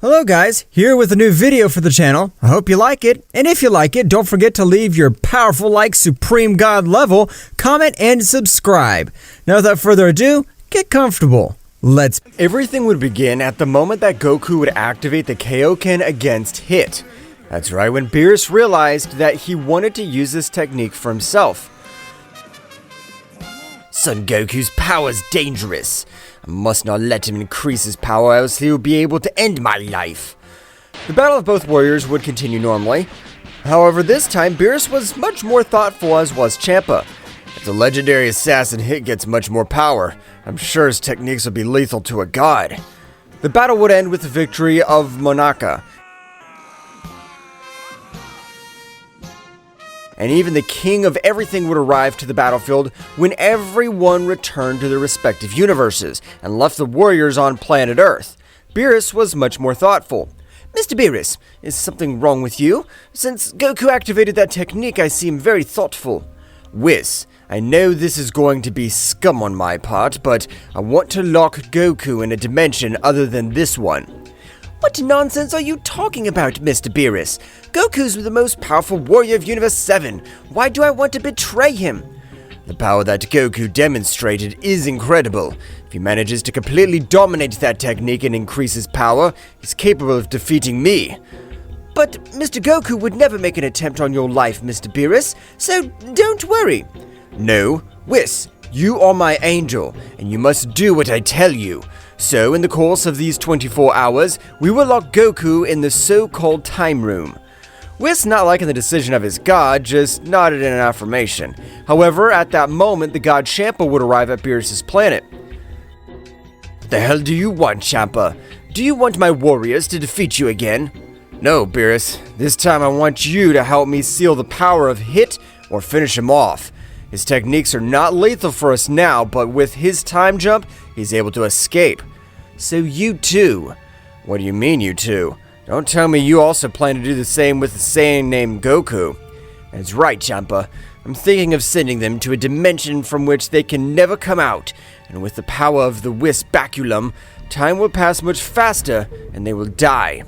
Hello guys, here with a new video for the channel. I hope you like it, and if you like it, don't forget to leave your powerful like Supreme God level, comment, and subscribe. Now without further ado, get comfortable. Everything would begin at the moment that Goku would activate the Kaioken against Hit. That's right, when Beerus realized that he wanted to use this technique for himself. Son Goku's power's dangerous. I must not let him increase his power, else he will be able to end my life. The battle of both warriors would continue normally. However, this time, Beerus was much more thoughtful, as was Champa. If the legendary assassin Hit gets much more power, I'm sure his techniques will be lethal to a god. The battle would end with the victory of Monaka. And even the king of everything would arrive to the battlefield when everyone returned to their respective universes and left the warriors on planet Earth. Beerus was much more thoughtful. Mr. Beerus, is something wrong with you? Since Goku activated that technique, I seem very thoughtful. Whis, I know this is going to be scum on my part, but I want to lock Goku in a dimension other than this one. What nonsense are you talking about, Mr. Beerus? Goku's the most powerful warrior of Universe 7. Why do I want to betray him? The power that Goku demonstrated is incredible. If he manages to completely dominate that technique and increase his power, he's capable of defeating me. But Mr. Goku would never make an attempt on your life, Mr. Beerus, so don't worry. No, Whis, you are my angel, and you must do what I tell you. So, in the course of these 24 hours, we will lock Goku in the so-called time room. Whis, not liking the decision of his god, just nodded in an affirmation. However, at that moment, the god Champa would arrive at Beerus' planet. The hell do you want, Champa? Do you want my warriors to defeat you again? No, Beerus. This time I want you to help me seal the power of Hit or finish him off. His techniques are not lethal for us now, but with his time jump, he's able to escape. So you too. What do you mean, you two? Don't tell me you also plan to do the same with the Saiyan named Goku. That's right, Champa. I'm thinking of sending them to a dimension from which they can never come out, and with the power of the Whis Baculum, time will pass much faster, and they will die.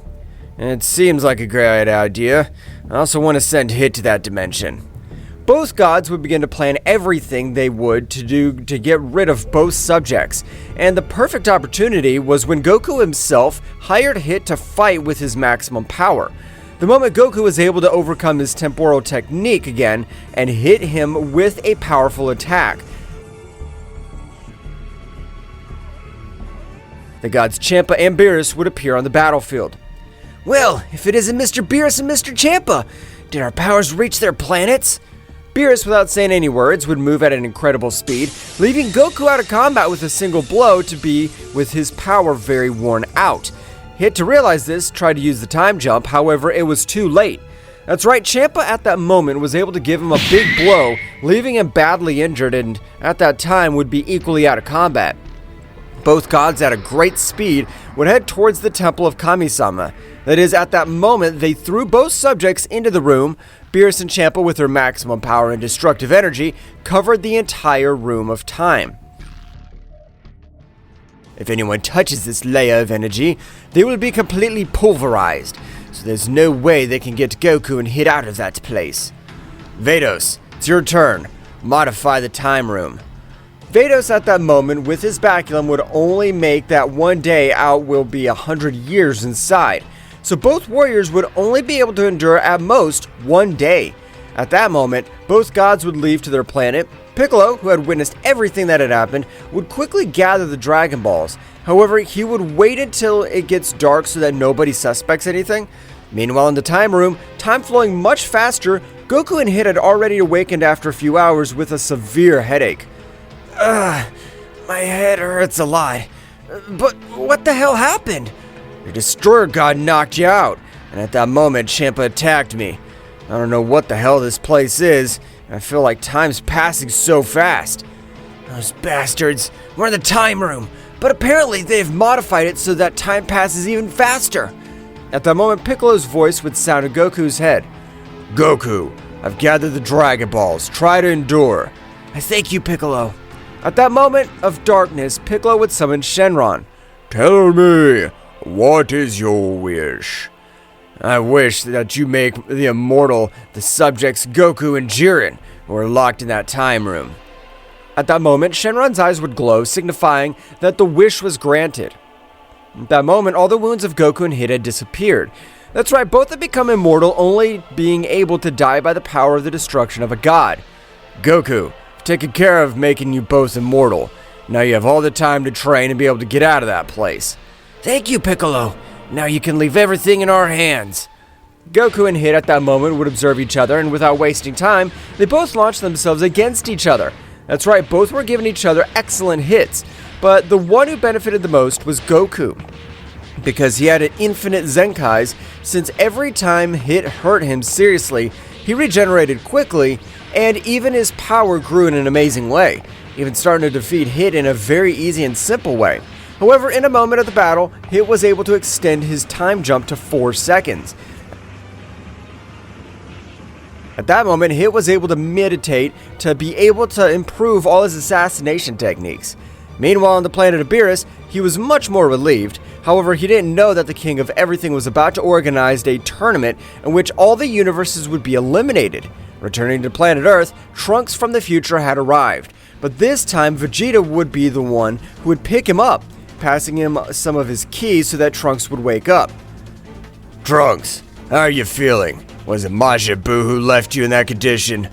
And it seems like a great idea. I also want to send Hit to that dimension. Both gods would begin to plan everything they would to do to get rid of both subjects, and the perfect opportunity was when Goku himself hired Hit to fight with his maximum power. The moment Goku was able to overcome his temporal technique again and hit him with a powerful attack. The gods Champa and Beerus would appear on the battlefield. Well, if it isn't Mr. Beerus and Mr. Champa, did our powers reach their planets? Beerus, without saying any words, would move at an incredible speed, leaving Goku out of combat with a single blow to be with his power very worn out. Hit, to realize this, tried to use the time jump, however, it was too late. That's right, Champa at that moment was able to give him a big blow, leaving him badly injured and at that time would be equally out of combat. Both gods at a great speed would head towards the temple of Kami-sama. That is, at that moment, they threw both subjects into the room. Beerus and Champa, with their maximum power and destructive energy, covered the entire room of time. If anyone touches this layer of energy, they will be completely pulverized, so there's no way they can get Goku and Hit out of that place. Vados, it's your turn. Modify the time room. Vados at that moment, with his baculum, would only make that one day out will be 100 years inside. So both warriors would only be able to endure at most 1 day. At that moment, both gods would leave to their planet. Piccolo, who had witnessed everything that had happened, would quickly gather the Dragon Balls. However, he would wait until it gets dark so that nobody suspects anything. Meanwhile, in the time room, time flowing much faster, Goku and Hit had already awakened after a few hours with a severe headache. My head hurts a lot. But what the hell happened? The Destroyer God knocked you out, and at that moment, Champa attacked me. I don't know what the hell this place is, and I feel like time's passing so fast. Those bastards. We're in the time room, but apparently they've modified it so that time passes even faster. At that moment, Piccolo's voice would sound in Goku's head. Goku, I've gathered the Dragon Balls. Try to endure. I thank you, Piccolo. At that moment of darkness, Piccolo would summon Shenron. Tell me, what is your wish? I wish that you make the immortal the subjects Goku and Jiren, who are locked in that time room. At that moment, Shenron's eyes would glow, signifying that the wish was granted. At that moment, all the wounds of Goku and Hit had disappeared. That's right, both had become immortal, only being able to die by the power of the destruction of a god. Goku, I've taken care of making you both immortal. Now you have all the time to train and be able to get out of that place. Thank you, Piccolo. Now you can leave everything in our hands. Goku and Hit at that moment would observe each other, and without wasting time, they both launched themselves against each other. That's right, both were giving each other excellent hits, but the one who benefited the most was Goku, because he had an infinite Zenkais. Since every time Hit hurt him seriously, he regenerated quickly, and even his power grew in an amazing way, even starting to defeat Hit in a very easy and simple way. However, in a moment of the battle, Hit was able to extend his time jump to 4 seconds. At that moment, Hit was able to meditate to be able to improve all his assassination techniques. Meanwhile, on the planet of Beerus, he was much more relieved. However, he didn't know that the King of Everything was about to organize a tournament in which all the universes would be eliminated. Returning to planet Earth, Trunks from the future had arrived. But this time, Vegeta would be the one who would pick him up, passing him some of his keys so that Trunks would wake up. Trunks, how are you feeling? Was it Majin Buu who left you in that condition?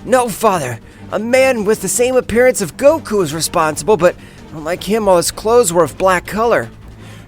No, Father. A man with the same appearance of Goku was responsible, but unlike him, all his clothes were of black color.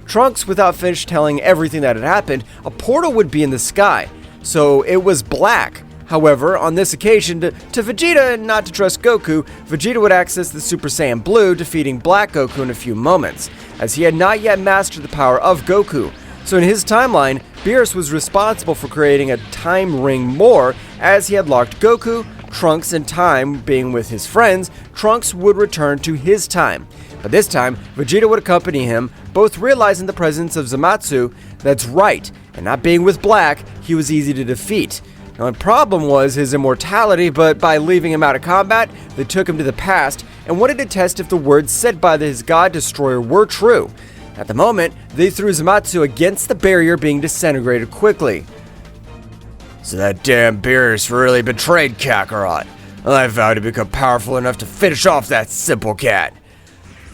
Trunks, without finish telling everything that had happened, a portal would be in the sky, so it was black. However, on this occasion, to Vegeta and not to trust Goku, Vegeta would access the Super Saiyan Blue, defeating Black Goku in a few moments, as he had not yet mastered the power of Goku. So in his timeline, Beerus was responsible for creating a time ring more, as he had locked Goku, Trunks, and Time being with his friends. Trunks would return to his time. But this time, Vegeta would accompany him, both realizing the presence of Zamasu. That's right, and not being with Black, he was easy to defeat. Now, the problem was his immortality, but by leaving him out of combat, they took him to the past and wanted to test if the words said by his God Destroyer were true. At the moment, they threw Zamasu against the barrier, being disintegrated quickly. So that damn Beerus really betrayed Kakarot. Well, I vowed to become powerful enough to finish off that simple cat.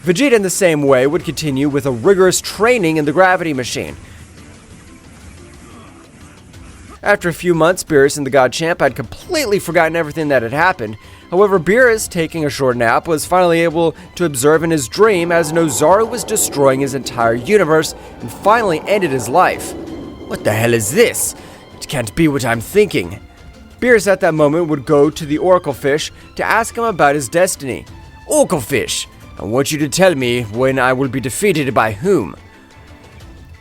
Vegeta, in the same way, would continue with a rigorous training in the gravity machine. After a few months, Beerus and the God Champ had completely forgotten everything that had happened. However, Beerus, taking a short nap, was finally able to observe in his dream as Nozaru was destroying his entire universe and finally ended his life. What the hell is this? It can't be what I'm thinking. Beerus at that moment would go to the Oracle Fish to ask him about his destiny. Oracle Fish, I want you to tell me when I will be defeated by whom.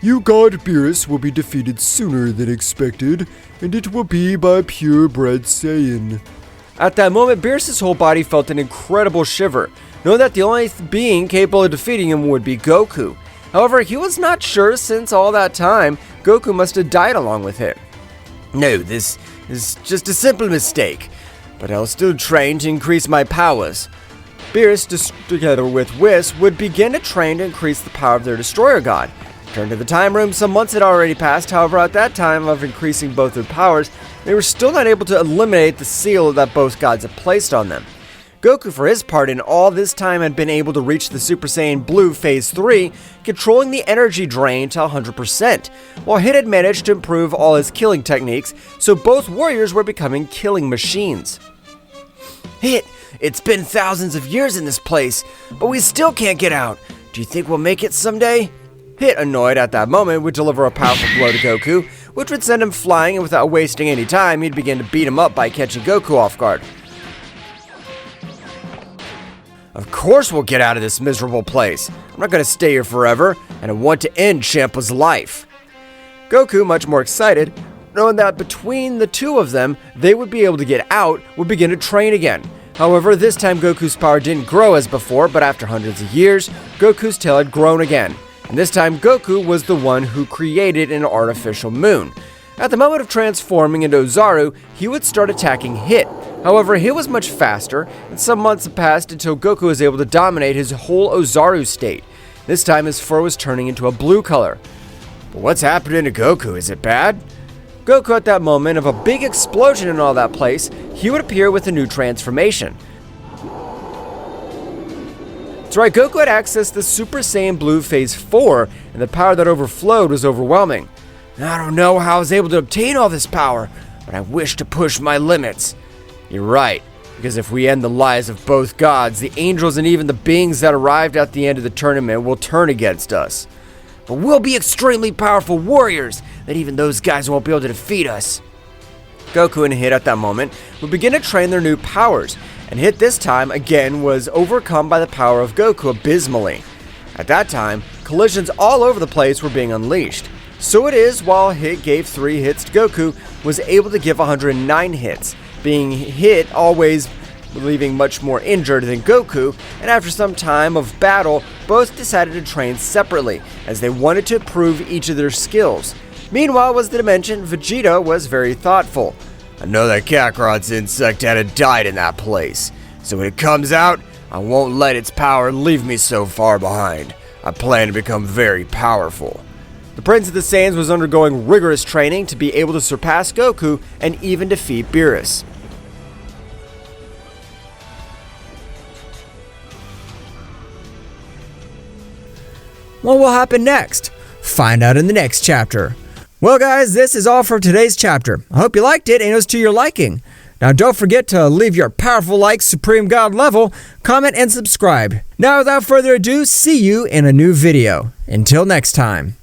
You God Beerus will be defeated sooner than expected, and it will be by purebred Saiyan. At that moment, Beerus' whole body felt an incredible shiver, knowing that the only being capable of defeating him would be Goku. However, he was not sure, since all that time, Goku must have died along with him. No, this is just a simple mistake, but I'll still train to increase my powers. Beerus, together with Whis, would begin to train to increase the power of their Destroyer God. Returned to the time room, some months had already passed. However, at that time of increasing both their powers, they were still not able to eliminate the seal that both gods had placed on them. Goku, for his part, in all this time had been able to reach the Super Saiyan Blue Phase 3, controlling the energy drain to 100%, while Hit had managed to improve all his killing techniques, so both warriors were becoming killing machines. Hit, it's been thousands of years in this place, but we still can't get out. Do you think we'll make it someday? Hit, annoyed at that moment, would deliver a powerful blow to Goku, which would send him flying, and without wasting any time, he'd begin to beat him up by catching Goku off guard. Of course we'll get out of this miserable place. I'm not going to stay here forever, and I want to end Champa's life. Goku, much more excited, knowing that between the two of them, they would be able to get out, would begin to train again. However, this time Goku's power didn't grow as before, but after hundreds of years, Goku's tail had grown again. And this time Goku was the one who created an artificial moon. At the moment of transforming into Ozaru, he would start attacking Hit. However, Hit was much faster, and some months had passed until Goku was able to dominate his whole Ozaru state. This time his fur was turning into a blue color. But what's happening to Goku? Is it bad? Goku, at that moment of a big explosion in all that place, he would appear with a new transformation. That's right, Goku had accessed the Super Saiyan Blue Phase 4, and the power that overflowed was overwhelming. I don't know how I was able to obtain all this power, but I wish to push my limits. You're right, because if we end the lives of both gods, the angels and even the beings that arrived at the end of the tournament will turn against us. But we'll be extremely powerful warriors that even those guys won't be able to defeat us. Goku and Hit at that moment would begin to train their new powers, and Hit this time again was overcome by the power of Goku abysmally. At that time, collisions all over the place were being unleashed. So it is, while Hit gave 3 hits to Goku, was able to give 109 hits, being Hit always leaving much more injured than Goku, and after some time of battle, both decided to train separately, as they wanted to improve each of their skills. Meanwhile, as the dimension, Vegeta was very thoughtful. I know that Kakarot's insect had died in that place, so when it comes out, I won't let its power leave me so far behind. I plan to become very powerful. The Prince of the Saiyans was undergoing rigorous training to be able to surpass Goku and even defeat Beerus. What will happen next? Find out in the next chapter. Well guys, this is all for today's chapter. I hope you liked it and it was to your liking. Now don't forget to leave your powerful like Supreme God level, comment and subscribe. Now without further ado, see you in a new video. Until next time.